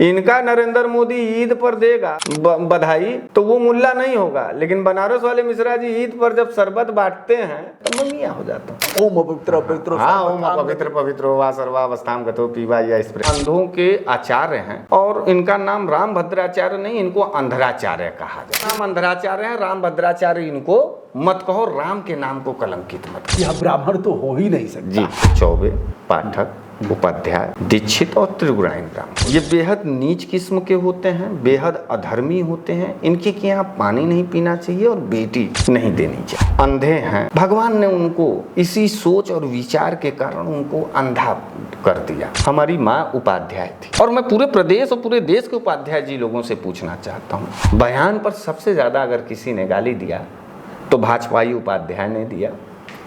इनका नरेंद्र मोदी ईद पर देगा बधाई तो वो मुल्ला नहीं होगा, लेकिन बनारस वाले मिश्रा जी ईद पर जब शरबत बांटते हैं तो ममिया हो जाता है। ओम पवित्र पवित्र हाँ, ओम पवित्र पवित्र वा सर्वावस्थाम गतो पीवा या इस प्रकार अंधों के आचार्य हैं। और इनका नाम राम भद्राचार्य नहीं, इनको अंधराचार्य कहा जाए। नाम अंधराचार्य है, राम भद्राचार्य इनको मत कहो, राम के नाम को कलंकित मत करो। यह ब्राह्मण तो हो ही नहीं सकता जी। चौबे, पाठक, उपाध्याय, दीक्षित और त्रिगुणायन ब्राह्मण ये बेहद नीच किस्म के होते हैं, बेहद अधर्मी होते हैं। इनके के यहाँ पानी नहीं पीना चाहिए और बेटी नहीं देनी चाहिए। अंधे हैं, भगवान ने उनको इसी सोच और विचार के कारण उनको अंधा कर दिया। हमारी माँ उपाध्याय थी और मैं पूरे प्रदेश और पूरे देश के उपाध्याय जी लोगों से पूछना चाहता हूँ, बयान पर सबसे ज्यादा अगर किसी ने गाली दिया तो भाजपाई उपाध्याय ने दिया,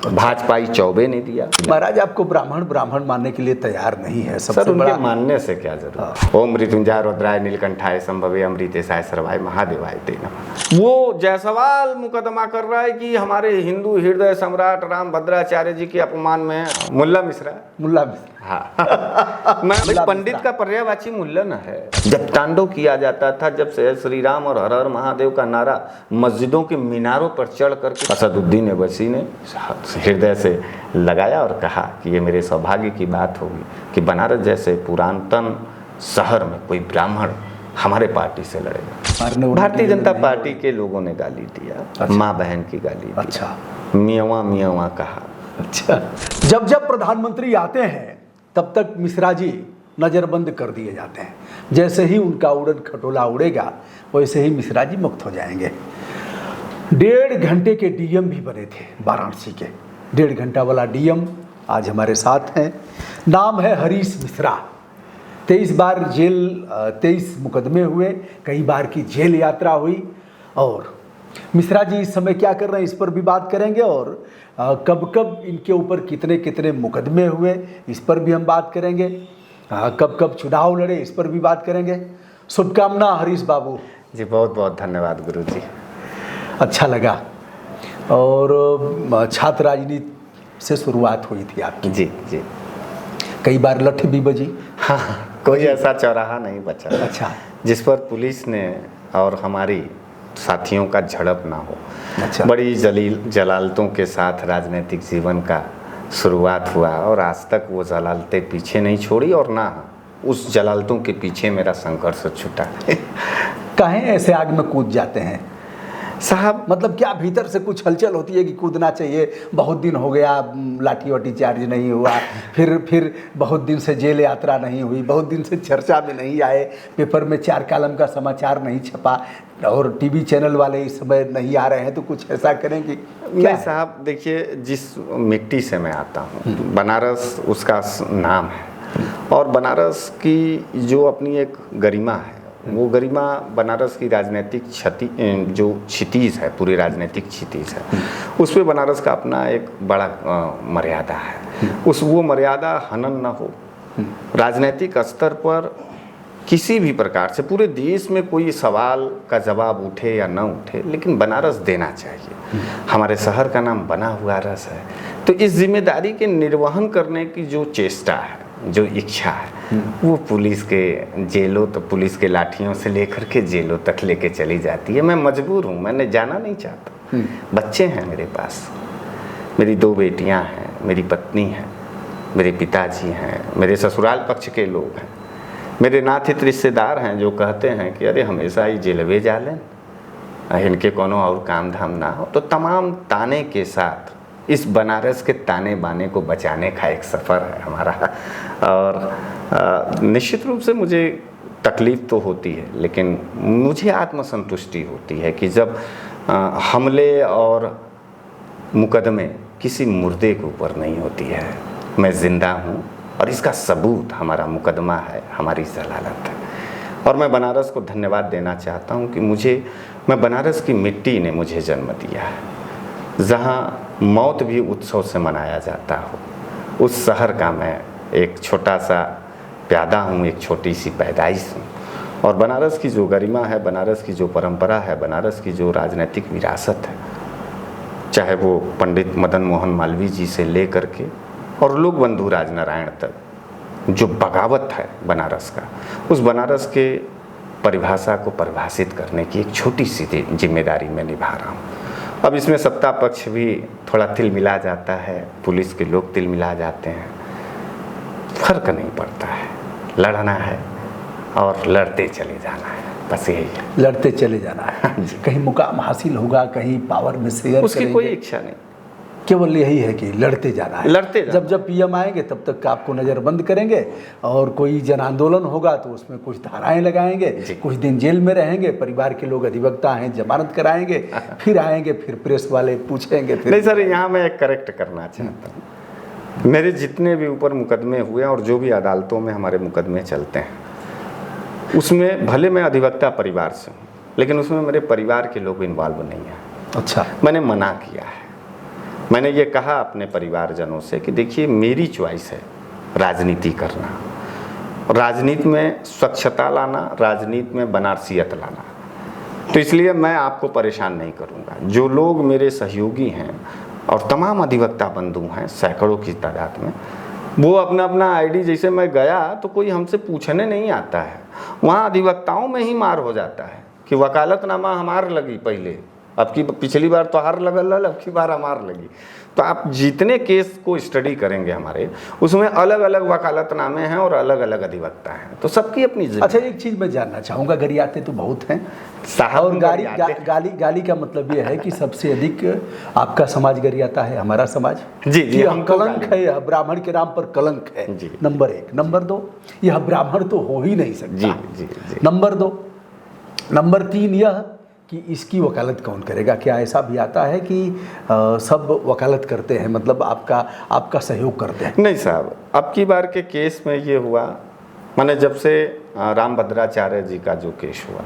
भाजपाई चौबे ने दिया। महाराज आपको ब्राह्मण मानने के लिए तैयार नहीं है। सर उनके मानने से क्या जरूरत। ओम मृत्युंजय रुद्राय नीलकंठाय संभवे अमृतेशाय सर्वाय महादेवाय ते नमः। वो जायसवाल मुकदमा कर रहा है कि हमारे हिंदू हृदय सम्राट राम भद्राचार्य जी के अपमान में मुल्ला मिश्रा हाँ मैं पंडित का पर्यायवाची मुल्ला न है। जब तांडव किया जाता था, जब से श्री राम और हर हर महादेव का नारा मस्जिदों के मीनारों पर चढ़ करके असदुद्दीन अवैसी ने हृदय से लगाया और कहा कि ये मेरे सौभाग्य की बात होगी कि बनारस जैसे पुरातन शहर में कोई ब्राह्मण हमारे पार्टी से लड़ेगा। भारतीय जनता पार्टी के लोगों ने गाली दिया। अच्छा। माँ बहन की गाली दी। अच्छा। मियावा कहा। अच्छा। जब प्रधानमंत्री आते हैं तब तक मिश्रा जी नज़रबंद कर दिए जाते हैं। जैसे ही उनका उड़न खटोला उड़ेगा वैसे ही मिश्रा जी मुक्त हो जाएंगे। 1.5 घंटे के डीएम भी बने थे वाराणसी के। 1.5 घंटा वाला डीएम आज हमारे साथ हैं। नाम है हरीश मिश्रा। 23 बार जेल, 23 मुकदमे हुए, कई बार की जेल यात्रा हुई। और मिश्रा जी इस समय क्या कर रहे हैं इस पर भी बात करेंगे। और कब कब इनके ऊपर कितने कितने मुकदमे हुए इस पर भी हम बात करेंगे। कब कब चुनाव लड़े इस पर भी बात करेंगे। शुभकामना हरीश बाबू जी। बहुत बहुत धन्यवाद गुरु जी। अच्छा लगा। और छात्र राजनीति से शुरुआत हुई थी आपकी। जी जी। कई बार लठ भी बजी। हाँ, कोई ऐसा चौराहा नहीं बचा अच्छा जिस पर पुलिस ने और हमारी साथियों का झड़प ना हो। अच्छा। बड़ी जलालतों के साथ राजनीतिक जीवन का शुरुआत हुआ और आज तक वो जलालतें पीछे नहीं छोड़ी और ना उस जलालतों के पीछे मेरा संघर्ष छूटा। काहे ऐसे आग में कूद जाते हैं साहब? मतलब क्या भीतर से कुछ हलचल होती है कि कूदना चाहिए? बहुत दिन हो गया लाठी वाठी चार्ज नहीं हुआ, फिर बहुत दिन से जेल यात्रा नहीं हुई, बहुत दिन से चर्चा में नहीं आए, पेपर में 4 कॉलम का समाचार नहीं छपा और टीवी चैनल वाले इस समय नहीं आ रहे हैं, तो कुछ ऐसा करेंगे? नहीं साहब, देखिए जिस मिट्टी से मैं आता हूँ, बनारस उसका नाम है और बनारस की जो अपनी एक गरिमा है, वो गरिमा बनारस की राजनीतिक जो क्षितिज है, पूरी राजनीतिक क्षितिज है, उस पर बनारस का अपना एक बड़ा मर्यादा है। वो मर्यादा हनन न हो। राजनीतिक स्तर पर किसी भी प्रकार से पूरे देश में कोई सवाल का जवाब उठे या न उठे, लेकिन बनारस देना चाहिए। हमारे शहर का नाम बना हुआ रस है, तो इस जिम्मेदारी के निर्वहन करने की जो चेष्टा है, जो इच्छा है, वो पुलिस के जेलों तो पुलिस के लाठियों से लेकर के जेलों तक लेके चली जाती है। मैं मजबूर हूँ, मैंने जाना नहीं चाहता। बच्चे हैं मेरे पास, मेरी 2 बेटियाँ हैं, मेरी पत्नी है, मेरे पिताजी हैं, मेरे ससुराल पक्ष के लोग हैं, मेरे नाथित रिश्तेदार हैं जो कहते हैं कि अरे हमेशा ही जेलवे जा लें, इनके कोनो और काम धाम ना हो। तो तमाम ताने के साथ इस बनारस के ताने बाने को बचाने का एक सफ़र है हमारा। और निश्चित रूप से मुझे तकलीफ़ तो होती है, लेकिन मुझे आत्मसंतुष्टि होती है कि जब हमले और मुकदमे किसी मुर्दे के ऊपर नहीं होती है। मैं ज़िंदा हूँ और इसका सबूत हमारा मुकदमा है, हमारी जलालत है। और मैं बनारस को धन्यवाद देना चाहता हूँ कि मैं बनारस की मिट्टी ने मुझे जन्म दिया है, जहाँ मौत भी उत्सव से मनाया जाता हो। उस शहर का मैं एक छोटा सा प्यादा हूँ, एक छोटी सी पैदाइश हूँ। और बनारस की जो गरिमा है, बनारस की जो परंपरा है, बनारस की जो राजनीतिक विरासत है, चाहे वो पंडित मदन मोहन मालवीय जी से ले करके और लोक बंधु राजनारायण तक, जो बगावत है बनारस का, उस बनारस के परिभाषा को परिभाषित करने की एक छोटी सी जिम्मेदारी मैं निभा रहा हूँ। अब इसमें सत्ता पक्ष भी थोड़ा तिल मिला जाता है, पुलिस के लोग तिल मिला जाते हैं, फर्क नहीं पड़ता है, लड़ना है और लड़ते चले जाना है, बस यही है, लड़ते चले जाना है। कहीं मुकाम हासिल होगा, कहीं पावर में शेयर उसकी कोई इच्छा नहीं, केवल यही है कि लड़ते जाना है। लड़ते जाना। जब जब पीएम आएंगे तब तक आपको नज़रबंद करेंगे, और कोई जन आंदोलन होगा तो उसमें कुछ धाराएं लगाएंगे, कुछ दिन जेल में रहेंगे, परिवार के लोग अधिवक्ता हैं जमानत कराएंगे, फिर आएंगे, फिर प्रेस वाले पूछेंगे। फिर नहीं सर, यहाँ मैं एक करेक्ट करना चाहता हूँ। मेरे जितने भी ऊपर मुकदमे हुए और जो भी अदालतों में हमारे मुकदमे चलते हैं, उसमें भले मैं अधिवक्ता परिवार से हूँ, लेकिन उसमें मेरे परिवार के लोग इन्वॉल्व नहीं हैं। अच्छा, मैंने मना किया है। मैंने ये कहा अपने परिवारजनों से कि देखिए, मेरी चॉइस है राजनीति करना, राजनीति में स्वच्छता लाना, राजनीति में बनारसियत लाना, तो इसलिए मैं आपको परेशान नहीं करूँगा। जो लोग मेरे सहयोगी हैं और तमाम अधिवक्ता बंधु हैं सैकड़ों की तादाद में, वो अपना अपना आईडी, जैसे मैं गया तो कोई हमसे पूछने नहीं आता है, वहाँ अधिवक्ताओं में ही मार हो जाता है कि वकालतनामा हमार लगी पहले, अब की पिछली बार तो हार लगल, अब की बार हमार लगी। तो आप जितने केस को स्टडी करेंगे हमारे, उसमें अलग अलग वकालतनामे हैं और अलग अलग अधिवक्ता हैं, तो सबकी अपनी अच्छा, एक चीज़ मैं जानना चाहूँगा, गरियाते तो बहुत हैं साहब, और गाली का मतलब ये है कि सबसे अधिक आपका समाज गरियाता है, हमारा समाज। जी, हम कलंक है, यह ब्राह्मण के नाम पर कलंक है, नंबर 1। नंबर 2, यह ब्राह्मण तो हो ही नहीं सकता। जी। नंबर 2। नंबर 3 यह कि इसकी वकालत कौन करेगा? क्या ऐसा भी आता है कि सब वकालत करते हैं, मतलब आपका सहयोग करते हैं? नहीं साहब, अब की बार के केस में ये हुआ, मैंने जब से रामभद्राचार्य जी का जो केस हुआ,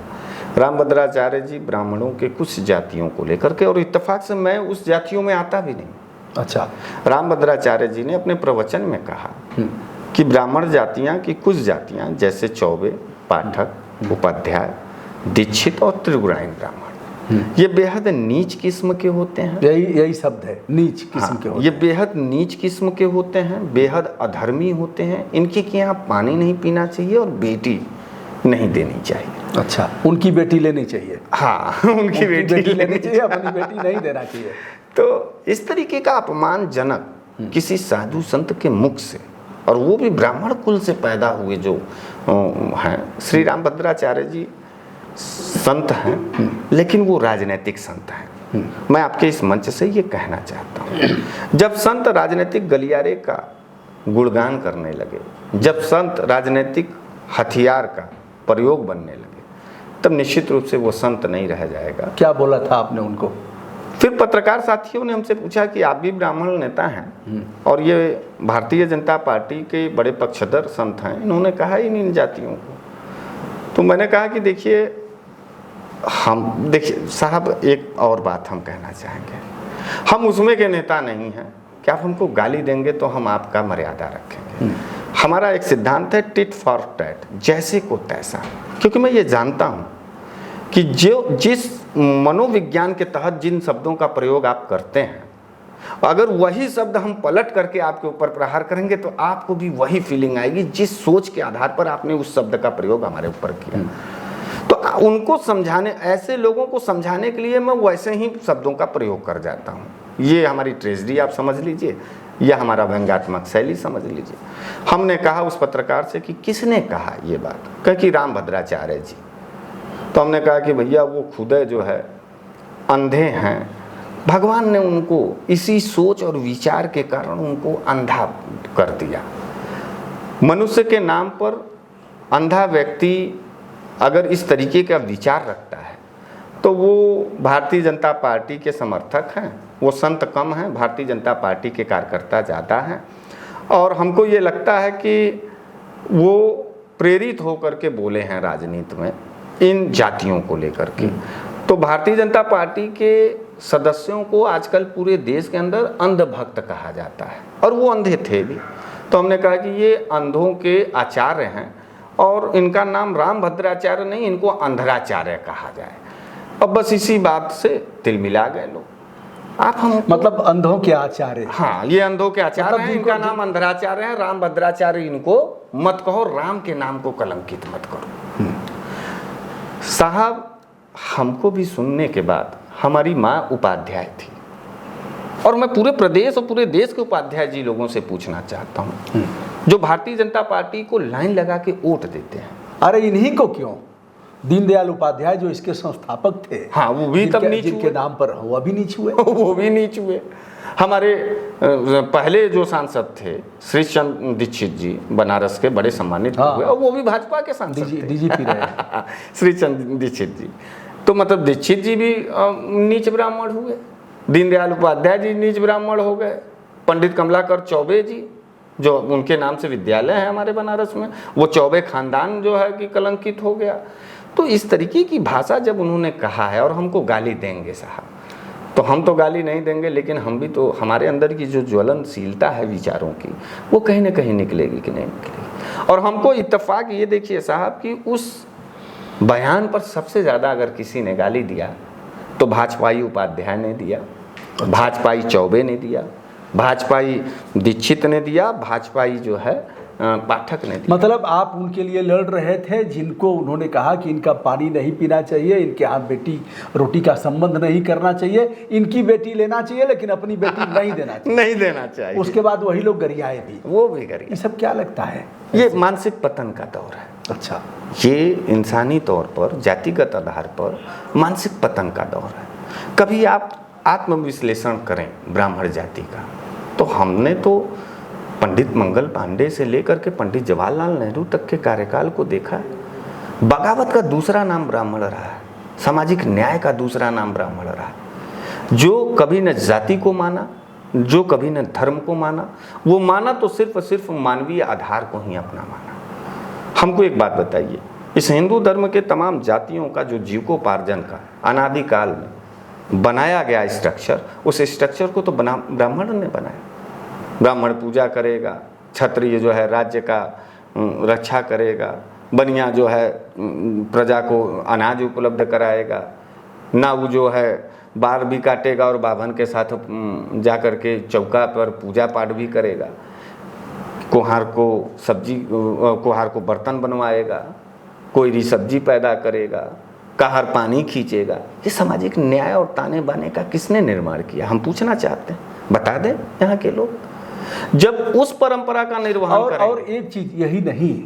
रामभद्राचार्य जी ब्राह्मणों के कुछ जातियों को लेकर के, और इत्तेफाक से मैं उस जातियों में आता भी नहीं। अच्छा, रामभद्राचार्य जी ने अपने प्रवचन में कहा कि ब्राह्मण जातियाँ की कुछ जातियाँ, जैसे चौबे, पाठक, उपाध्याय, दीक्षित और त्रिगुणायन ब्राह्मण, ये बेहद नीच किस्म के होते हैं। यही शब्द है, नीच किस्म के होते हैं। ये बेहद नीच किस्म के होते हैं, बेहद अधर्मी होते हैं। इनके यहाँ पानी नहीं पीना चाहिए और बेटी नहीं देनी चाहिए। अच्छा, उनकी बेटी लेनी चाहिए। हाँ, उनकी बेटी लेनी चाहिए, अपनी बेटी नहीं देना चाहिए। तो इस तरीके का अपमानजनक किसी साधु संत के मुख से, और वो भी ब्राह्मण कुल से पैदा हुए जो हैं, श्री रामभद्राचार्य जी संत हैं, लेकिन वो राजनीतिक संत हैं। मैं आपके इस मंच से ये कहना चाहता हूँ, जब संत राजनीतिक गलियारे का गुणगान करने लगे, जब संत राजनीतिक हथियार का प्रयोग बनने लगे, तब निश्चित रूप से वो संत नहीं रह जाएगा। क्या बोला था आपने उनको? फिर पत्रकार साथियों ने हमसे पूछा कि आप भी ब्राह्मण नेता हैं और ये भारतीय जनता पार्टी के बड़े पक्षधर संत हैं, इन्होंने कहा इन जातियों को। तो मैंने कहा कि देखिए साहब, एक और बात हम कहना चाहेंगे, हम उसमें के नेता नहीं हैं कि आप हमको गाली देंगे तो हम आपका मर्यादा रखेंगे। हमारा एक सिद्धांत है टिट फॉर टैट, जैसे को तैसा, क्योंकि मैं ये जानता हूँ कि जिस मनोविज्ञान के तहत जिन शब्दों का प्रयोग आप करते हैं, अगर वही शब्द हम पलट करके आपके ऊपर प्रहार करेंगे तो आपको भी वही फीलिंग आएगी जिस सोच के आधार पर आपने उस शब्द का प्रयोग हमारे ऊपर किया। तो उनको समझाने, ऐसे लोगों को समझाने के लिए मैं वैसे ही शब्दों का प्रयोग कर जाता हूँ। ये हमारी ट्रेजेडी आप समझ लीजिए, यह हमारा व्यंग्यात्मक शैली समझ लीजिए। हमने कहा उस पत्रकार से कि किसने कहा ये बात? कहा कि रामभद्राचार्य जी। तो हमने कहा कि भैया वो खुद जो है अंधे हैं, भगवान ने उनको इसी सोच और विचार के कारण उनको अंधा कर दिया। मनुष्य के नाम पर अंधा व्यक्ति अगर इस तरीके का विचार रखता है तो वो भारतीय जनता पार्टी के समर्थक हैं, वो संत कम हैं, भारतीय जनता पार्टी के कार्यकर्ता ज़्यादा हैं। और हमको ये लगता है कि वो प्रेरित होकर के बोले हैं राजनीति में इन जातियों को लेकर के। तो भारतीय जनता पार्टी के सदस्यों को आजकल पूरे देश के अंदर अंधभक्त कहा जाता है, और वो अंधे थे भी। तो हमने कहा कि ये अंधों के आचार्य हैं और इनका नाम रामभद्राचार्य नहीं, इनको अंधराचार्य कहा जाए। अब बस इसी बात से तिल मिला गए लोग। आप हम मतलब अंधों के आचार्य? हाँ, ये अंधों के आचार्य हैं, इनका नाम अंधराचार्य है, रामभद्राचार्य इनको मत कहो, राम के नाम को कलंकित मत करो। साहब, हमको भी सुनने के बाद, हमारी माँ उपाध्याय थी और मैं पूरे प्रदेश और पूरे देश के उपाध्याय जी लोगों से पूछना चाहता हूँ जो भारतीय जनता पार्टी को लाइन लगा के वोट देते हैं। अरे इन्हीं को क्यों, दीनदयाल उपाध्याय जो इसके संस्थापक थे, हाँ, वो भी तब नीच जिनके नाम पर वो भी नीच हुए। वो भी नीच हुए। हमारे पहले जो सांसद थे श्री चंद्र दीक्षित जी, बनारस के बड़े सम्मानित हुए और वो भी भाजपा के सांसद थे, डीजीपी रहे श्री चंद्र दीक्षित जी। तो मतलब दीक्षित जी भी नीच ब्राह्मण हुए, दीनदयाल उपाध्याय जी नीच ब्राह्मण हो गए, पंडित कमलाकर चौबे जी जो उनके नाम से विद्यालय है हमारे बनारस में, वो चौबे खानदान जो है कि कलंकित हो गया। तो इस तरीके की भाषा जब उन्होंने कहा है और हमको गाली देंगे साहब, तो हम तो गाली नहीं देंगे, लेकिन हम भी तो, हमारे अंदर की जो ज्वलनशीलता है विचारों की, वो कहीं ना कहीं निकलेगी कि नहीं निकलेगी। और हमको इत्तेफाक ये देखिए साहब कि उस बयान पर सबसे ज़्यादा अगर किसी ने गाली दिया तो भाजपाई उपाध्याय ने दिया, भाजपाई चौबे ने दिया, भाजपाई दीक्षित ने दिया, भाजपाई जो है पाठक ने दिया। मतलब आप उनके लिए लड़ रहे थे जिनको उन्होंने कहा कि इनका पानी नहीं पीना चाहिए, इनके हाथ बेटी रोटी का संबंध नहीं करना चाहिए, इनकी बेटी लेना चाहिए लेकिन अपनी बेटी नहीं देना चाहिए। नहीं देना चाहिए। उसके बाद वही लोग गरियाए भी, वो भी गरियाए। ये सब क्या लगता है? ये मानसिक पतन का दौर है। अच्छा, ये इंसानी तौर पर, जातिगत आधार पर मानसिक पतन का दौर है। कभी आप आत्मविश्लेषण करें ब्राह्मण जाति का, तो हमने तो पंडित मंगल पांडे से लेकर के पंडित जवाहरलाल नेहरू तक के कार्यकाल को देखा है। बगावत का दूसरा नाम ब्राह्मण रहा है, सामाजिक न्याय का दूसरा नाम ब्राह्मण रहा है। जो कभी न जाति को माना, जो कभी न धर्म को माना, वो माना तो सिर्फ और सिर्फ मानवीय आधार को ही अपना माना। हमको एक बात बताइए, इस हिंदू धर्म के तमाम जातियों का जो जीविकोपार्जन का अनादिकाल में बनाया गया स्ट्रक्चर, उस स्ट्रक्चर को तो ब्राह्मण ने बनाया। ब्राह्मण पूजा करेगा, क्षत्रिय जो है राज्य का रक्षा करेगा, बनिया जो है प्रजा को अनाज उपलब्ध कराएगा, नाऊ जो है बार भी काटेगा और बाभन के साथ जा कर के चौका पर पूजा पाठ भी करेगा, कुम्हार को बर्तन बनवाएगा, कोयरी सब्जी पैदा करेगा, कहर पानी खींचेगा। ये सामाजिक न्याय और ताने बाने का किसने निर्माण किया, हम पूछना चाहते हैं, बता दें यहाँ के लोग। जब उस परंपरा का निर्वहन और एक चीज यही नहीं,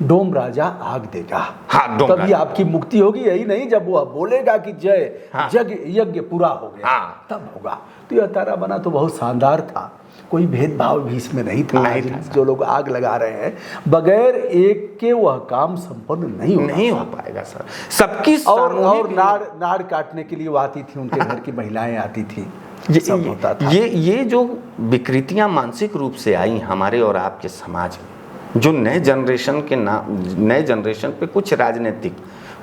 डोम राजा आग देगा, हाँ, तभी आपकी मुक्ति होगी। यही नहीं, जब वो बोलेगा कि जय, हाँ, जग यज्ञ पूरा हो गया, हाँ, तब होगा। तो यह तारा बना तो बहुत शानदार था, कोई भेदभाव भी इसमें नहीं था। जो लोग आग लगा रहे हैं, बगैर एक के वह काम संपन्न नहीं हो पाएगा सर। सबकी और नाड़ काटने के लिए वो आती थी, उनके घर की महिलाएं आती थी, सब होता था। ये जो विकृतियां मानसिक रूप से आई हमारे और आपके समाज में, जो नए जनरेशन पे कुछ राजनीतिक,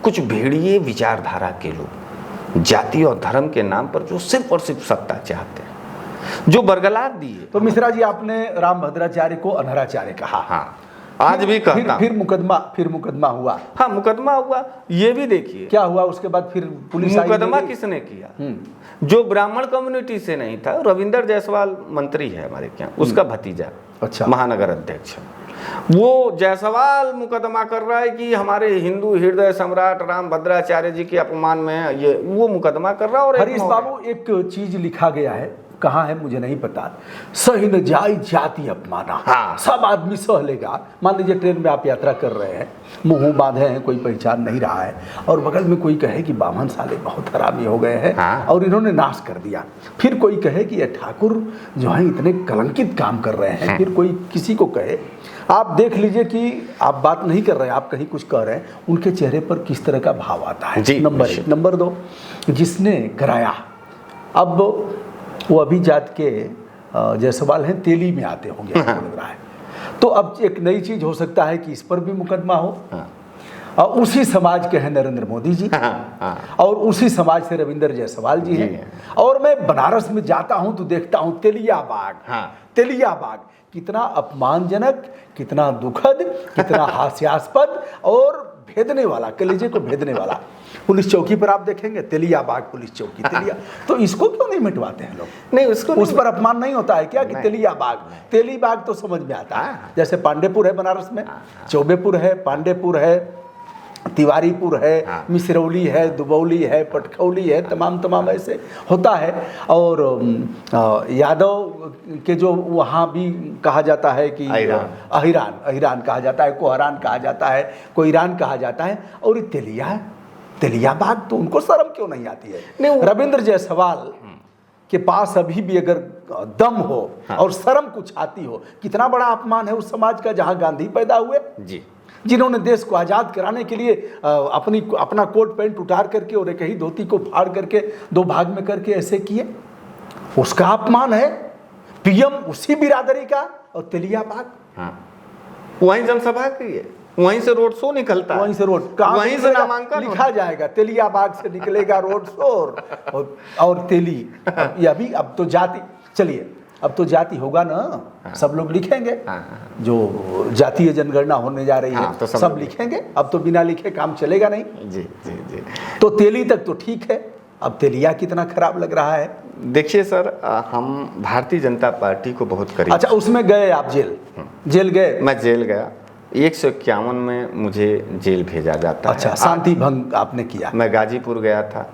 कुछ भेड़िए विचारधारा के लोग जाति और धर्म के नाम पर जो सिर्फ और सिर्फ सत्ता चाहते हैं, जो बरगलार दिए। तो मिश्रा जी, आपने रामभद्राचार्य को अनहराचार्य कहा, हाँ, आज भी कहता। फिर मुकदमा हुआ। हाँ, मुकदमा हुआ। ये भी देखिए क्या हुआ उसके बाद, फिर पुलिस मुकदमा किसने किया? जो ब्राह्मण कम्युनिटी से नहीं था, रविंदर जायसवाल मंत्री है हमारे क्या, उसका भतीजा, अच्छा, महानगर अध्यक्ष, वो जायसवाल मुकदमा कर रहा है कि हमारे हिंदू हृदय सम्राट रामभद्राचार्य जी के अपमान में है, ये वो मुकदमा कर रहा है। और हरीश बाबू, एक चीज लिखा गया है, कहाँ है मुझे नहीं पता, सही न जाई जाति अपमाना। हाँ, सब आदमी सह लेगा। मान लीजिए ट्रेन में आप यात्रा कर रहे हैं, मुंह बांधे हैं, कोई पहचान नहीं रहा है, और बगल में कोई कहे कि बामन साले बहुत हरामी हो गए हैं, हाँ, और इन्होंने नाश कर दिया। फिर कोई कहे कि ये ठाकुर जो है इतने कलंकित काम कर रहे हैं, फिर कोई किसी को कहे। आप देख लीजिए कि आप बात नहीं कर रहे हैं, आप कहीं कुछ कह रहे हैं, उनके चेहरे पर किस तरह का भाव आता है। नंबर 1। नंबर 2, जिसने कराया, अब वो अभी जात के जायसवाल हैं, तेली में आते होंगे, लग रहा है। तो अब एक नई चीज हो सकता है कि इस पर भी मुकदमा हो। और उसी समाज के हैं नरेंद्र मोदी जी, और उसी समाज से रविंदर जायसवाल जी हैं। और मैं बनारस में जाता हूं तो देखता हूं तेलिया बाग कितना अपमानजनक, कितना दुखद, कितना हास्यास्पद और भेदने वाला, कलेजे को भेदने वाला। पुलिस चौकी पर आप देखेंगे तेलिया बाग पुलिस चौकी, तेलिया, तो इसको क्यों नहीं मिटवाते हैं लोग? नहीं, उसको उस पर अपमान नहीं होता है क्या कि तेलिया बाग? तेली बाग तो समझ में आता है, जैसे पांडेपुर है बनारस में, चौबेपुर है, पांडेपुर है, तिवारीपुर है, मिसरौली है, दुबौली है, पटखौली है, तमाम ऐसे होता है। और यादव के जो वहाँ भी कहा जाता है कि अहिरान कहा जाता है, कोहरान कहा जाता है, कोईरान कहा जाता है, और ये तेलिया बाग, तो उनको शर्म क्यों नहीं आती है? रविंद्र जायसवाल के पास अभी भी अगर दम हो और शर्म कुछ आती हो, कितना बड़ा अपमान है उस समाज का जहाँ गांधी पैदा हुए जी, जिन्होंने देश को आज़ाद कराने के लिए अपना कोट पैंट उतार करके और एक ही धोती को फाड़ करके 2 भाग में करके ऐसे किए, उसका अपमान है। पीएम उसी बिरादरी का, और तेलिया बाग वहीं जनसभा की है, वहीं से रोड शो निकलता है, वहीं से वहीं से नामांकन लिखा जाएगा, तेलिया बाग से निकलेगा रोड शो और तेली। अब तो जाति, चलिए अब तो जाति होगा ना, सब लोग लिखेंगे, जो जातीय जनगणना होने जा रही है तो सब लिखेंगे, अब तो बिना लिखे काम चलेगा नहीं। जी जी जी। तो तेली तक तो ठीक है, अब तेलिया कितना खराब लग रहा है। देखिए सर, हम भारतीय जनता पार्टी को बहुत करीब। अच्छा, उसमें गए आप जेल गए? मैं जेल गया, 151 में मुझे जेल भेजा जाता है। अच्छा, शांति भंग आपने किया? मैं गाजीपुर गया था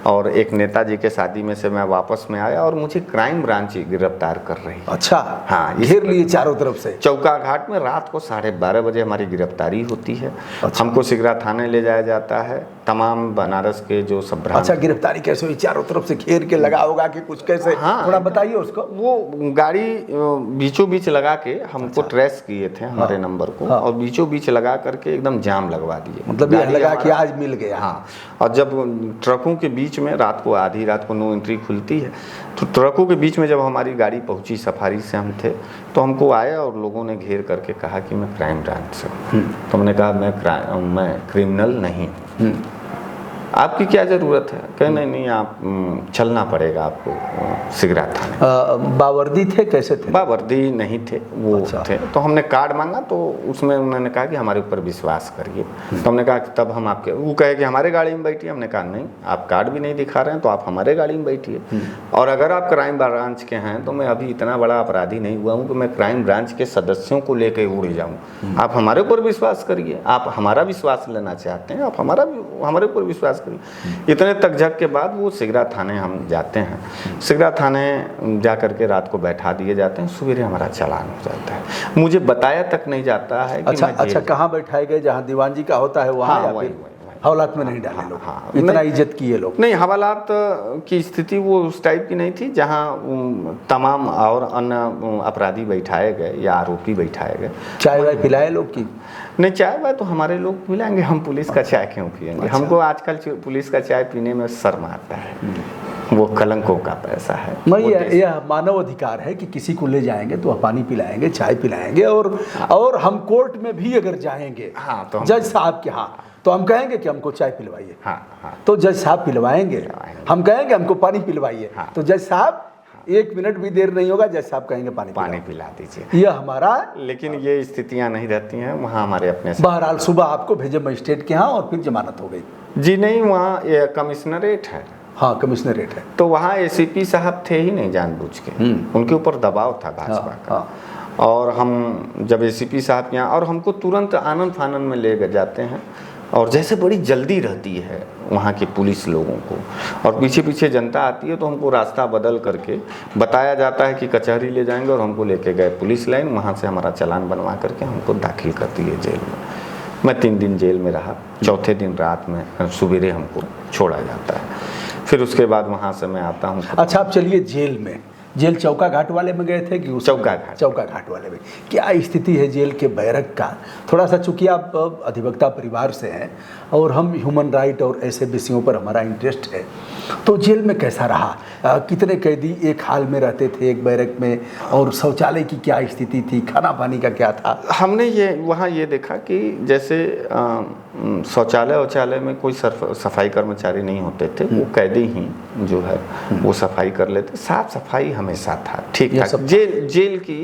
और एक नेताजी के शादी में से मैं वापस में आया और मुझे क्राइम ब्रांच गिरफ्तार कर रही। अच्छा, हाँ, घेर लिए चारों तरफ से। चौका घाट में रात को 12:30 बजे हमारी गिरफ्तारी होती है। अच्छा। हमको सिगरा थाने ले जाया जाता है, तमाम बनारस के जो सब। अच्छा, गिरफ्तारी कैसे हुई? चारों तरफ से घेर के लगा होगा कि कुछ कैसे? हाँ, थोड़ा बताइए उसको। वो गाड़ी बीचों बीच लगा के हमको ट्रेस किए थे, हमारे नंबर को, और बीचों बीच लगा करके एकदम जाम लगवा दिए, मतलब ये लगा कि आज मिल गया। हाँ, और जब ट्रकों के बीच में रात को, आधी रात को नो एंट्री खुलती है, तो ट्रकों के बीच में जब हमारी गाड़ी पहुंची, सफारी से हम थे, तो हमको आए और लोगों ने घेर करके कहा कि मैं क्राइम ब्रांच से हूँ। तो हमने कहा मैं क्रिमिनल नहीं, आपकी क्या ज़रूरत है? कहे नहीं, आप चलना पड़ेगा आपको सिगरा थाने। बावर्दी थे? कैसे थे? बावर्दी नहीं थे, वो अच्छा। थे। तो हमने कार्ड मांगा, तो उसमें उन्होंने कहा कि हमारे ऊपर विश्वास करिए। तो हमने कहा कि तब हम आपके, वो कहे कि हमारे गाड़ी में बैठिए। हमने कहा नहीं, आप कार्ड भी नहीं दिखा रहे हैं, तो आप हमारे गाड़ी में बैठिए, और अगर आप क्राइम ब्रांच के हैं तो मैं अभी इतना बड़ा अपराधी नहीं हुआ हूँ कि मैं क्राइम ब्रांच के सदस्यों को लेकर उड़ जाऊँ। आप हमारे ऊपर विश्वास करिए, आप हमारा विश्वास लेना चाहते हैं, आप हमारे ऊपर विश्वास। इतने तक झक के बाद वो सिगरा थाने हम जाते हैं। सिगरा थाने जा करके रात को बैठा दिए जाते हैं, सवेरे हमारा चालान हो जाता है। मुझे बताया तक नहीं जाता है कि अच्छा, कहाँ बैठाए गए? जहाँ दीवान जी का होता है वहाँ? हाँ, वही। हवालात में नहीं डाले लोग? हाँ, इतना इज्जत किए लोग? नहीं, हवालात की स्थिति वो उस टाइप की नहीं थी, जहाँ तमाम और अन्य अपराधी बैठाए गए या आरोपी बैठाए गए। चाय वाय पिलाए लोग की? नहीं, चाय वाय तो हमारे लोग पिलाएंगे, हम पुलिस का चाय क्यों पिएंगे? अच्छा। हमको आजकल पुलिस का चाय पीने में शर्म आता है, वो कलंकों का पैसा है। यह मानव अधिकार है कि किसी को ले जाएंगे तो पानी पिलाएंगे, चाय पिलाएंगे, और हम कोर्ट में भी अगर जाएंगे तो जज साहब के यहाँ, तो हम कहेंगे कि हमको चाय पिलवाइए। तो जज साहब पिलवाएंगे। हम कहेंगे हमको पानी पिलवाइए, तो जज साहब 1 मिनट भी देर नहीं होगा, जज साहब कहेंगे पानी पिला दीजिए। यह हमारा, लेकिन ये स्थितियां नहीं रहती हैं वहाँ हमारे अपने। बहरहाल सुबह आपको भेजे मजिस्ट्रेट के यहाँ और फिर जमानत हो गई? जी नहीं, वहाँ कमिश्नरेट है। हाँ, कमिश्नरेट है। तो वहाँ एसीपी साहब थे ही नहीं जानबूझ के, उनके ऊपर दबाव था भाजपा का। और हम जब एसीपी साहब यहाँ, और हमको तुरंत आनंद फानंद में ले जाते हैं, और जैसे बड़ी जल्दी रहती है वहाँ के पुलिस लोगों को, और पीछे पीछे जनता आती है, तो हमको रास्ता बदल करके बताया जाता है कि कचहरी ले जाएंगे, और हमको लेके गए पुलिस लाइन। वहाँ से हमारा चालान बनवा करके हमको दाखिल कर दिए जेल में। मैं 3 दिन जेल में रहा। चौथे दिन रात में सवेरे हमको छोड़ा जाता है। फिर उसके बाद वहाँ से मैं आता हूँ। अच्छा, आप चलिए जेल में, जेल चौका घाट वाले में गए थे कि चौका घाट वाले में क्या स्थिति है जेल के बैरक का? थोड़ा सा, चूँकि आप अधिवक्ता परिवार से हैं और हम ह्यूमन राइट और ऐसे विषयों पर हमारा इंटरेस्ट है, तो जेल में कैसा रहा? कितने कैदी एक हाल में रहते थे एक बैरक में, और शौचालय की क्या स्थिति थी, खाना पानी का क्या था? हमने वहाँ ये देखा कि जैसे शौचालय में कोई सफाई कर्मचारी नहीं होते थे, वो कैदी ही जो है वो सफाई कर लेते। साफ सफाई हमेशा था, ठीक ये ठाक। सब जेल की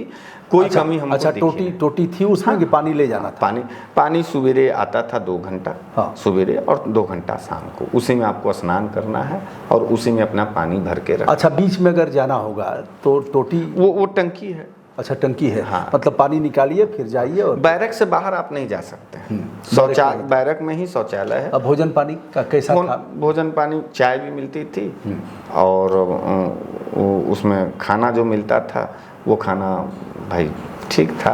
कोई कमी हमको अच्छा, दिखी नहीं। टोटी थी उसमें कि पानी ले जाना था? पानी सवेरे आता था 2 घंटा, हाँ। सवेरे और 2 घंटा शाम को, उसी में आपको स्नान करना है और उसी में अपना पानी भर के रखना। अच्छा, बीच में अगर जाना होगा तो टोटी वो टंकी है। अच्छा, टंकी है। हाँ। मतलब पानी निकालिए फिर जाइए। और बैरक से बाहर आप नहीं जा सकते हैं, बैरक में ही शौचालय है। अब भोजन पानी का कैसा था? भोजन पानी, चाय भी मिलती थी और उसमें खाना जो मिलता था वो खाना भाई ठीक था,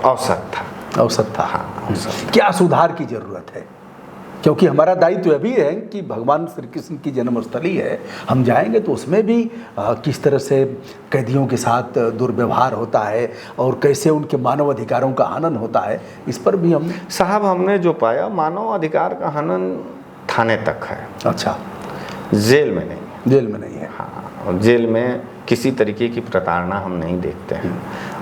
औसत था। औसत था। हाँ, औसत। क्या सुधार की जरूरत है? क्योंकि हमारा दायित्व तो अभी है कि भगवान श्री कृष्ण की जन्मस्थली है, हम जाएंगे तो उसमें भी किस तरह से कैदियों के साथ दुर्व्यवहार होता है और कैसे उनके मानव अधिकारों का हनन होता है, इस पर भी हम साहब हमने जो पाया, मानव अधिकार का हनन थाने तक है। अच्छा, जेल में नहीं। जेल में नहीं है। हाँ, और जेल में किसी तरीके की प्रताड़ना हम नहीं देखते हैं।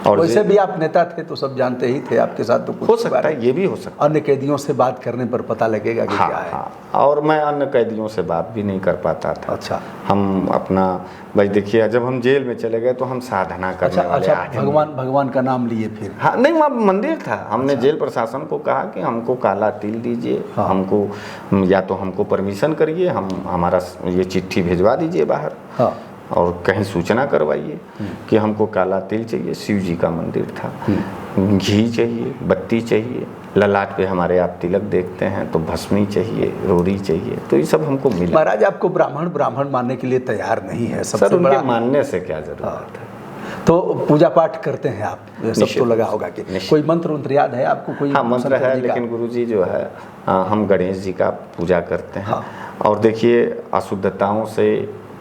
और वैसे भी आप नेता थे तो सब जानते ही थे, आपके साथ तो कुछ हो सकता है, ये भी हो सकता है। अन्य कैदियों से बात करने पर पता लगेगा कि हाँ, क्या है। हाँ, और मैं अन्य कैदियों से बात भी नहीं कर पाता था। अच्छा। हम अपना भाई देखिए, जब हम जेल में चले गए तो हम साधना करने वाले आदमी। भगवान का नाम लिए फिर? हाँ, नहीं, वहाँ मंदिर था। हमने जेल प्रशासन को कहा कि हमको काला तिल दीजिए, हाँ। हमको या तो हमको परमिशन करिए, हम हमारा ये चिट्ठी भिजवा दीजिए बाहर, हाँ। और कहीं सूचना करवाइए कि हमको काला तिल चाहिए। शिव जी का मंदिर था। घी चाहिए, बत्ती चाहिए, ललाट पे हमारे आप तिलक देखते हैं तो भस्मी चाहिए, रोरी चाहिए, तो ये सब हमको मिला। महाराज, आपको ब्राह्मण मानने के लिए तैयार नहीं है। सर, उनके मानने से क्या जरूरत है? तो पूजा पाठ करते हैं आप, सब तो लगा होगा कि कोई मंत्र याद है आपको? कोई? हाँ, मंत्र है, लेकिन गुरुजी जो है, हम गणेश जी का पूजा करते हैं। हाँ। और देखिए, अशुद्धताओं से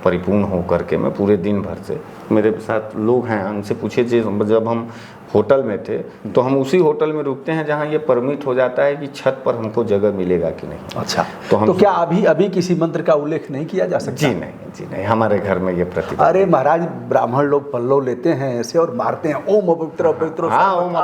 परिपूर्ण होकर के मैं पूरे दिन भर से, मेरे साथ लोग हैं, उनसे पूछे जब हम होटल में थे तो हम उसी होटल में रुकते हैं जहाँ ये परमिट हो जाता है कि छत पर हमको जगह मिलेगा कि नहीं। अच्छा, तो क्या अभी किसी मंत्र का उल्लेख नहीं किया जा सकता? जी नहीं, हमारे घर में ये प्रतिभा। अरे महाराज, ब्राह्मण लोग पल्लव लेते हैं ऐसे और मारते हैं, ओम पवित्र। हाँ, ओम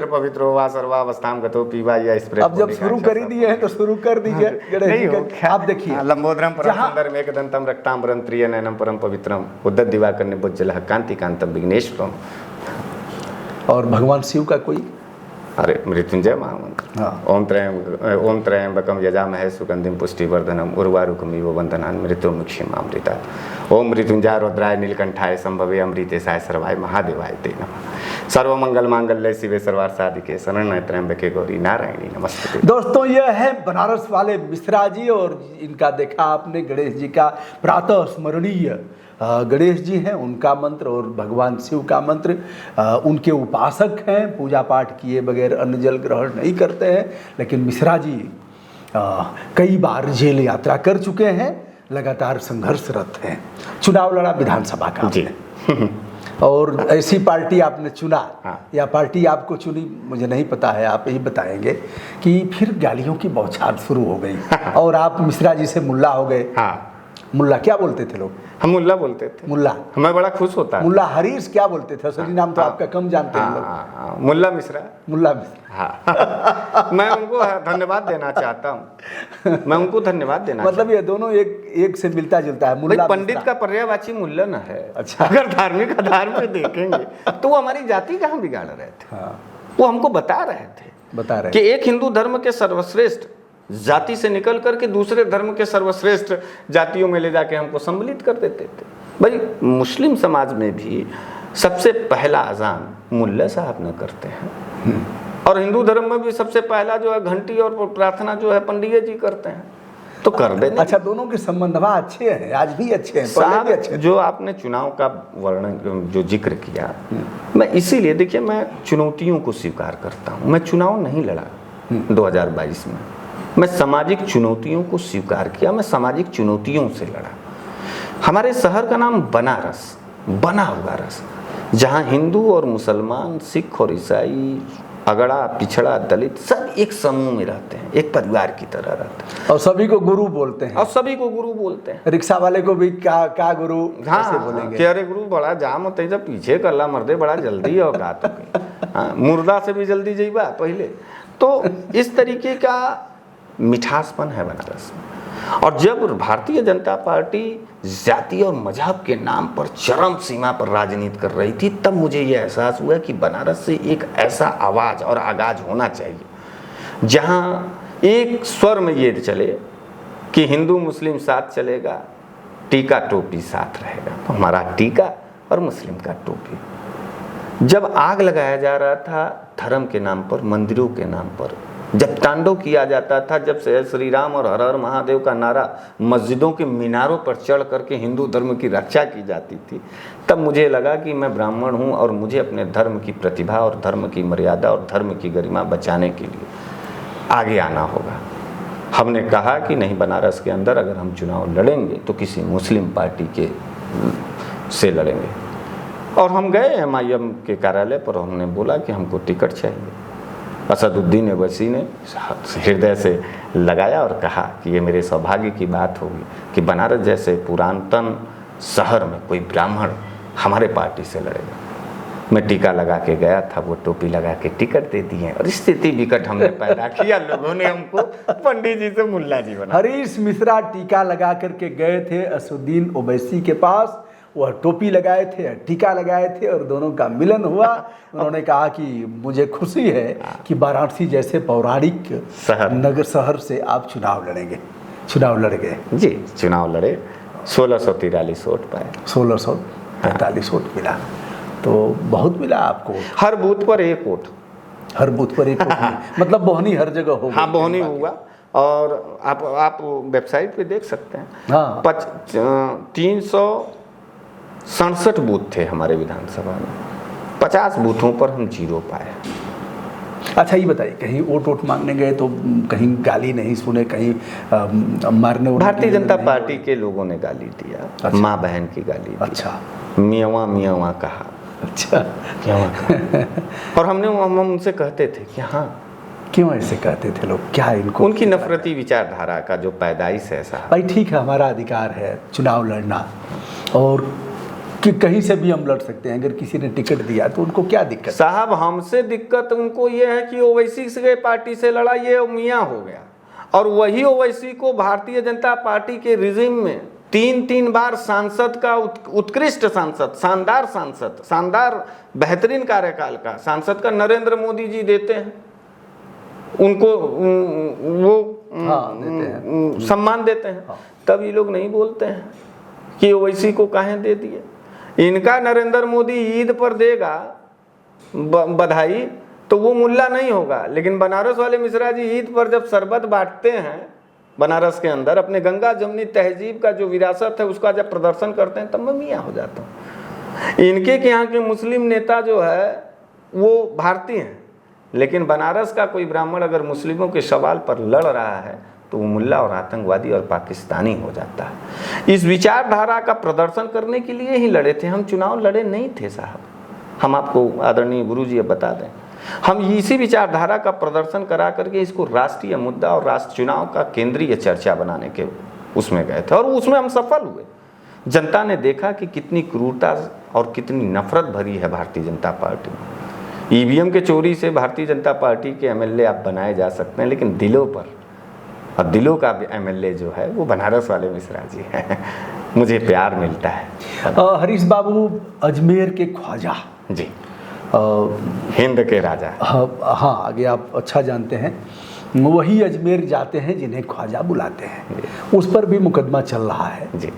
पवित्र वा सर्वावस्थाम गतो पीवा या स्प्रे। अब जब शुरू कर ही दिए हैं तो शुरू कर दीजिए गणेश जी का। आप देखिए, लंबोदरम परम सुंदरम एकदंतम रक्तांबरम त्रिनयनम परम पवित्रम उद्दत दिवाकर निबुज्जलः कांति कांतम विघ्नेश्वरम। और भगवान शिव का कोई? अरे, मृत्युंजय महामंत्र। हाँ। ओम त्रयंबकम यजामहे सुगंधिम पुष्टिवर्धनम उर्वारुकमिव वंदनान् मृत्युर्मुक्षीमामृतात्। ओम मृत्युंजय रुद्राय नीलकंठाय संभवे अमृतेशाय सर्वाय महादेवाय ते नमः। सर्वमंगल मांगल्ये शिवे सर्वार्थ साधिके शरण्ये त्र्यंबके गौरी नारायणी नमस्ते। दोस्तों, यह है बनारस वाले मिश्रा जी, और इनका देखा आपने गणेश जी का प्रातः स्मरणीय गणेश जी हैं, उनका मंत्र, और भगवान शिव का मंत्र। उनके उपासक हैं, पूजा पाठ किए बगैर अन्न जल ग्रहण नहीं करते हैं। लेकिन मिश्रा जी कई बार जेल यात्रा कर चुके हैं, लगातार संघर्षरत हैं। चुनाव लड़ा विधानसभा का जी। और ऐसी पार्टी आपने चुना। हाँ। या पार्टी आपको चुनी मुझे नहीं पता है, आप यही बताएंगे कि फिर गालियों की बौछार शुरू हो गई और आप मिश्रा जी से मुल्ला हो गए। हाँ, मुल्ला क्या बोलते थे लोग? हम मुल्ला बोलते थे। मुल्ला, हमें बड़ा खुश होता है। मुल्ला हरीश क्या बोलते थे? असली नाम तो आपका कम जानते हैं लोग। हाँ, मुल्ला मिश्रा। मुल्ला मिश्रा। हाँ। मैं उनको धन्यवाद देना चाहता हूँ, मैं उनको धन्यवाद देना मतलब ये दोनों एक से मिलता जुलता है। मुल्ला पंडित का पर्यायवाची मुल्ला न है। अच्छा। अगर धार्मिक आधार पे देखेंगे तो वो हमारी जाति कहाँ बिगाड़ रहे थे। हाँ। वो हमको बता रहे कि एक हिंदू धर्म के सर्वश्रेष्ठ जाति से निकल करके दूसरे धर्म के सर्वश्रेष्ठ जातियों में ले जाके हमको सम्मिलित कर देते थे। भाई, मुस्लिम समाज में भी सबसे पहला अजान मुल्ला साहब न करते हैं, और हिंदू धर्म में भी सबसे पहला जो है घंटी और प्रार्थना जो है पंडित जी करते हैं, तो कर देना। अच्छा, दोनों के संबंधवा अच्छे हैं, आज भी अच्छे हैं, पहले भी अच्छे हैं। जो आपने चुनाव का वर्णन जो जिक्र किया, मैं इसीलिए, देखिए, मैं चुनौतियों को स्वीकार करता हूँ। मैं चुनाव नहीं लड़ा 2022 में, मैं सामाजिक चुनौतियों को स्वीकार किया, मैं सामाजिक चुनौतियों से लड़ा। हमारे शहर का नाम बनारस, बना हुआ रस, जहाँ हिंदू और मुसलमान, सिख और ईसाई, अगड़ा पिछड़ा दलित सब एक समूह में रहते हैं, एक परिवार की तरह रहते हैं, और सभी को गुरु बोलते हैं। और सभी को गुरु बोलते हैं। रिक्शा वाले को भी क्या गुरु कैसे बोलेंगे? क्या रे गुरु, बड़ा जाम होते हैं, जब पीछे करला मर्दे, बड़ा जल्दी और का मुर्दा से भी जल्दी जाइबा पहले। तो इस तरीके का मिठासपन है बनारस में। और जब भारतीय जनता पार्टी जाति और मजहब के नाम पर चरम सीमा पर राजनीति कर रही थी, तब मुझे ये एहसास हुआ कि बनारस से एक ऐसा आवाज़ और आगाज होना चाहिए जहाँ एक स्वर में ये चले कि हिंदू मुस्लिम साथ चलेगा, टीका टोपी साथ रहेगा। तो हमारा टीका और मुस्लिम का टोपी। जब आग लगाया जा रहा था धर्म के नाम पर, मंदिरों के नाम पर, जब तांडव किया जाता था, जब से श्री राम और हर हर महादेव का नारा मस्जिदों के मीनारों पर चढ़ करके हिंदू धर्म की रक्षा की जाती थी, तब मुझे लगा कि मैं ब्राह्मण हूँ और मुझे अपने धर्म की प्रतिभा और धर्म की मर्यादा और धर्म की गरिमा बचाने के लिए आगे आना होगा। हमने कहा कि नहीं, बनारस के अंदर अगर हम चुनाव लड़ेंगे तो किसी मुस्लिम पार्टी के से लड़ेंगे। और हम गए MIM के कार्यालय पर, हमने बोला कि हमको टिकट चाहिए। असदुद्दीन ओवैसी ने हृदय से लगाया और कहा कि ये मेरे सौभाग्य की बात होगी कि बनारस जैसे पुरातन शहर में कोई ब्राह्मण हमारे पार्टी से लड़ेगा। मैं टीका लगा के गया था, वो टोपी लगा के टिकट दे दिए और स्थिति विकट हमने पैदा किया। लोगों ने हमको पंडित जी से मुल्ला जी बना। हरीश मिश्रा टीका लगा करके गए थे असदुद्दीन ओवैसी के पास, वह टोपी लगाए थे, टीका लगाए थे और दोनों का मिलन हुआ। उन्होंने कहा कि मुझे खुशी है कि वाराणसी जैसे पौराणिक नगर शहर से आप चुनाव लड़ेंगे। चुनाव लड़ गए जी, चुनाव लड़े, 1643 वोट पाए, 1645 वोट मिला। तो बहुत मिला आपको। हर बूथ पर एक वोट, हर बूथ पर एक वोट मतलब बोहनी हर जगह हो। हाँ, बोहनी हुआ। और आप वेबसाइट पे देख सकते हैं। हाँ, 367 बूथ थे हमारे विधानसभा में, 50 बूथों पर हम 0 पाए। अच्छा ये बताइए, कहीं वोट मांगने गए तो कहीं गाली नहीं सुने, कहीं मारने? भारतीय जनता पार्टी के लोगों ने गाली दिया। अच्छा। माँ बहन की गाली दी। अच्छा। मियाँ मियाँ कहा। अच्छा। और हम उनसे कहते थे कि हाँ, क्यों ऐसे कहते थे लोग? क्या इनको उनकी नफरती विचारधारा का जो पैदाइश है साहब। भाई ठीक है, हमारा अधिकार है चुनाव लड़ना और कि कहीं से भी हम लड़ सकते हैं। अगर किसी ने टिकट दिया तो उनको क्या दिक्कत? साहब हमसे दिक्कत उनको ये है कि ओवैसी से पार्टी से लड़ा, ये मियाँ हो गया। और वही ओवैसी को भारतीय जनता पार्टी के रिजिम में 3 बार सांसद का उत्कृष्ट सांसद, शानदार बेहतरीन कार्यकाल का सांसद का नरेंद्र मोदी जी देते हैं। उनको वो देते हैं, सम्मान देते हैं। हाँ। तब ये लोग नहीं बोलते हैं कि ओवैसी को काहे दे दिए। इनका नरेंद्र मोदी ईद पर देगा बधाई तो वो मुल्ला नहीं होगा, लेकिन बनारस वाले मिश्रा जी ईद पर जब शरबत बांटते हैं बनारस के अंदर, अपने गंगा जमुनी तहजीब का जो विरासत है उसका जब प्रदर्शन करते हैं, तब मैं मियाँ हो जाता हूँ। इनके के यहाँ के मुस्लिम नेता जो है वो भारतीय हैं, लेकिन बनारस का कोई ब्राह्मण अगर मुस्लिमों के सवाल पर लड़ रहा है तो वो मुल्ला और आतंकवादी और पाकिस्तानी हो जाता है। इस विचारधारा का प्रदर्शन करने के लिए ही लड़े थे हम। चुनाव लड़े नहीं थे साहब। हम आपको आदरणीय गुरु जी बता दें, हम इसी विचारधारा का प्रदर्शन करा करके इसको राष्ट्रीय मुद्दा और राष्ट्र चुनाव का केंद्रीय चर्चा बनाने के उसमें गए थे और उसमें हम सफल हुए। जनता ने देखा कि कितनी क्रूरता और कितनी नफरत भरी है भारतीय जनता पार्टी में। EVM के चोरी से भारतीय जनता पार्टी के MLA आप बनाए जा सकते हैं, लेकिन दिलों पर, और दिलों का MLA जो है वो बनारस वाले मिश्रा जी हैं। मुझे प्यार मिलता है। हरीश बाबू, अजमेर के ख्वाजा जी, हिंद के राजा। हाँ, आगे आप अच्छा जानते हैं। वही अजमेर जाते हैं जिन्हें ख्वाजा बुलाते हैं। उस पर भी मुकदमा चल रहा है जी,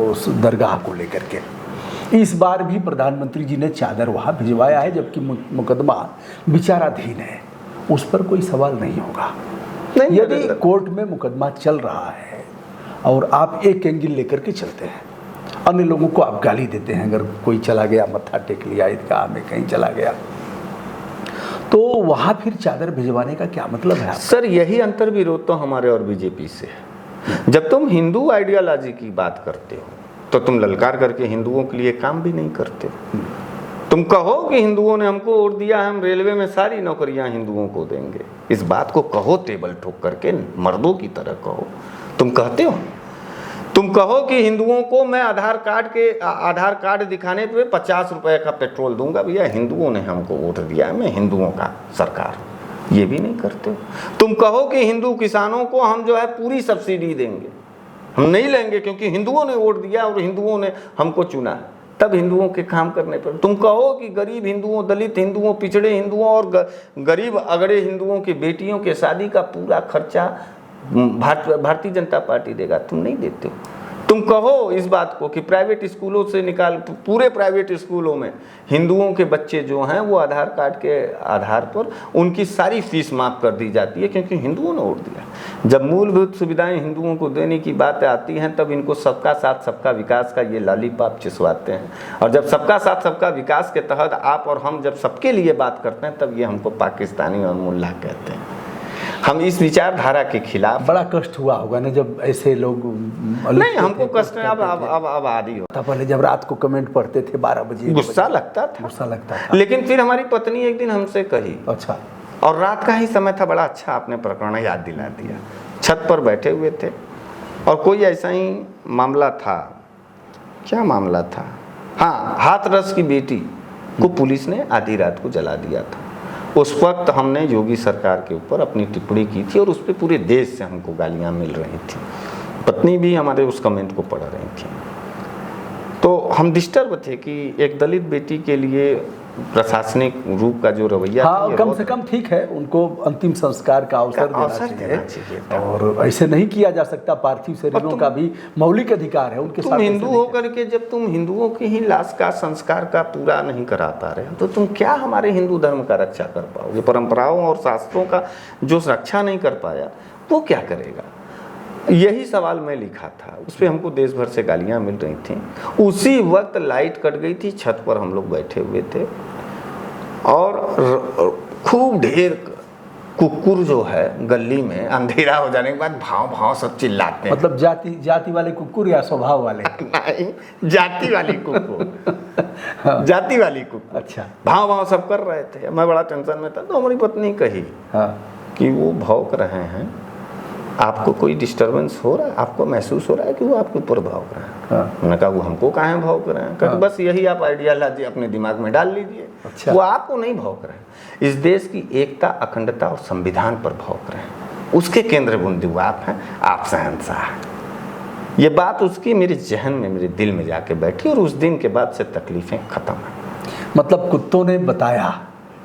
उस दरगाह को लेकर के। इस बार भी प्रधानमंत्री जी ने चादर वहाँ भिजवाया है, जबकि मुकदमा विचाराधीन है। उस पर कोई सवाल नहीं होगा। यदि कोर्ट में मुकदमा चल रहा है और आप एक एंगल लेकर के चलते हैं, अन्य लोगों को आप गाली देते हैं, अगर कोई चला गया मत्था टेक लिया ईदगाह में कहीं चला गया, तो वहाँ फिर चादर भिजवाने का क्या मतलब है? सर यही अंतर विरोध तो हमारे और बीजेपी से है। जब तुम हिंदू आइडियोलॉजी की बात करते हो तो तुम ललकार करके हिंदुओं के लिए काम भी नहीं करते। तुम कहो कि हिंदुओं ने हमको वोट दिया है, हम रेलवे में सारी नौकरियां हिंदुओं को देंगे, इस बात को कहो टेबल ठोक करके, मर्दों की तरह कहो। तुम कहते हो, तुम कहो कि हिंदुओं को मैं आधार कार्ड दिखाने पे 50 रुपए का पेट्रोल दूंगा। भैया हिंदुओं ने हमको वोट दिया है, मैं हिंदुओं का सरकार हूँ। ये भी नहीं करते। तुम कहो कि हिंदू किसानों को हम जो है पूरी सब्सिडी देंगे, हम नहीं लेंगे क्योंकि हिंदुओं ने वोट दिया और हिंदुओं ने हमको चुना, तब हिंदुओं के काम करने पर। तुम कहो कि गरीब हिंदुओं, दलित हिंदुओं, पिछड़े हिंदुओं और गरीब अगड़े हिंदुओं की बेटियों के शादी का पूरा खर्चा भारतीय जनता पार्टी देगा, तुम नहीं देते हो। तुम कहो इस बात को कि प्राइवेट स्कूलों से निकाल, पूरे प्राइवेट स्कूलों में हिंदुओं के बच्चे जो हैं वो आधार कार्ड के आधार पर उनकी सारी फीस माफ़ कर दी जाती है क्योंकि हिंदुओं ने वोट दिया। जब मूलभूत सुविधाएं हिंदुओं को देने की बात आती हैं तब इनको सबका साथ सबका विकास का ये लॉलीपॉप चिसवाते हैं, और जब सबका साथ सबका विकास के तहत आप और हम जब सबके लिए बात करते हैं तब ये हमको पाकिस्तानी और मुल्ला कहते हैं। हम इस विचारधारा के खिलाफ। बड़ा कष्ट हुआ होगा ना जब ऐसे लोग। नहीं, हमको कष्ट अब आदि होता। पहले जब रात को कमेंट पढ़ते थे 12 बजे, गुस्सा लगता था। लेकिन फिर हमारी पत्नी एक दिन हमसे कही, अच्छा, और रात का ही समय था, बड़ा अच्छा आपने प्रकरण याद दिला दिया। छत पर बैठे हुए थे और कोई ऐसा ही मामला था, क्या मामला था, हाँ, हाथरस की बेटी को पुलिस ने आधी रात को जला दिया था। उस वक्त हमने योगी सरकार के ऊपर अपनी टिप्पणी की थी और उस पर पूरे देश से हमको गालियां मिल रही थी। पत्नी भी हमारे उस कमेंट को पढ़ रही थी। तो हम डिस्टर्ब थे कि एक दलित बेटी के लिए प्रशासनिक रूप का जो रवैया, हाँ, कम से कम ठीक है, उनको अंतिम संस्कार का अवसर देना चाहिए और ऐसे नहीं किया जा सकता। पार्थिव शरीरों का भी मौलिक अधिकार है उनके साथ। तुम हिंदू होकर के जब तुम हिंदुओं की ही लाश का संस्कार का पूरा नहीं करा पा रहे तो तुम क्या हमारे हिंदू धर्म का रक्षा कर पाओगे? परंपराओं और शास्त्रों का जो रक्षा नहीं कर पाया वो क्या करेगा? यही सवाल मैं लिखा था, उस पर हमको देश भर से गालियां मिल रही थी। उसी वक्त लाइट कट गई थी, छत पर हम लोग बैठे हुए थे और खूब ढेर कुकुर जो है गली में अंधेरा हो जाने के बाद भाव भाव सब चिल्लाते हैं। मतलब जाति वाले कुकुर या स्वभाव वाले? नहीं, जाति वाली कुकुर। जाति वाली कुकुर। अच्छा, भाव भाव सब कर रहे थे। मैं बड़ा टेंशन में था तो हमारी पत्नी कही, हाँ, कि वो भौंक रहे हैं, आपको कोई डिस्टरबेंस हो रहा है, आपको महसूस हो रहा है कि वो आपके ऊपर भौंक रहे हैं? हाँ। उन्होंने कहा वो हमको काहे भौंक रहे हैं? हाँ। बस यही आप आइडिया लाजिए, अपने दिमाग में डाल लीजिए। अच्छा। वो आपको नहीं भौंक रहे हैं, इस देश की एकता, अखंडता और संविधान पर भौंक रहे हैं। उसके केंद्र बिंदु आप हैं, आप शहंशाह हैं। ये बात उसकी मेरे जहन में, मेरे दिल में जाके बैठी और उस दिन के बाद से तकलीफें खत्म हैं। मतलब कुत्तों ने बताया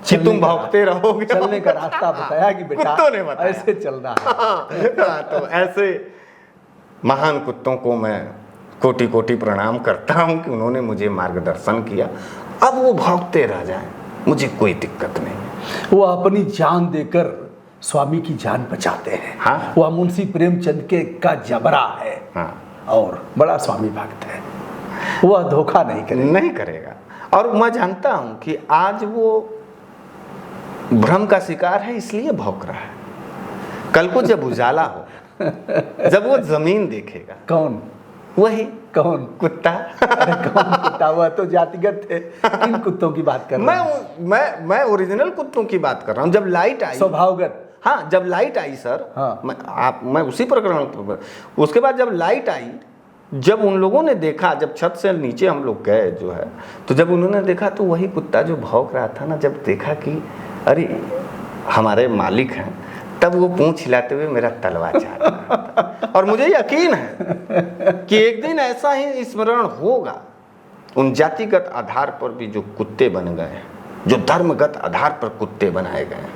कि तुम भौंकते रहोगे, चलने का रास्ता बताया कि बेटा कुत्तों ने बताया ऐसे चलना है। तो ऐसे महान कुत्तों को मैं कोटि कोटि प्रणाम करता हूं कि उन्होंने मुझे मार्गदर्शन किया। अब वो भौंकते रह जाएं, मुझे कोई दिक्कत नहीं है। वो अपनी जान देकर स्वामी की जान बचाते हैं। हाँ? वह मुंशी प्रेमचंद के का जबरा है। हाँ। और बड़ा स्वामी भक्त है, वह धोखा नहीं करेगा। और मैं जानता हूं कि आज वो भ्रम का शिकार है इसलिए भौंक रहा है। कल को जब उजाला हो, जब वो जमीन देखेगा, कौन? वही कौन? कुत्ता। कौन कुत्ता? वह तो जातिगत थे। किन कुत्तों की बात कर रहे हैं? मैं ओरिजिनल कुत्तों की बात कर रहा हूँ। जब लाइट आई, स्वभावगत। हाँ, जब लाइट आई सर, हाँ। मैं उसी प्रकरण पर, उसके बाद जब लाइट आई, जब उन लोगों ने देखा, जब छत से नीचे हम लोग गए जो है, तो जब उन्होंने देखा तो वही कुत्ता जो भौंक रहा था ना, जब देखा कि अरे हमारे मालिक हैं, तब वो पूंछ हिलाते हुए मेरा तलवा चाट रहा था। और मुझे यकीन है कि एक दिन ऐसा ही स्मरण होगा। उन जातिगत आधार पर भी जो कुत्ते बन गए हैं, जो धर्मगत आधार पर कुत्ते बनाए गए हैं,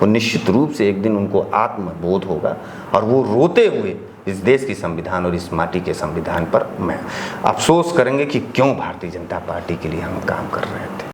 वो निश्चित रूप से एक दिन उनको आत्मबोध होगा और वो रोते हुए इस देश की संविधान और इस माटी के संविधान पर मैं अफसोस करेंगे कि क्यों भारतीय जनता पार्टी के लिए हम काम कर रहे थे।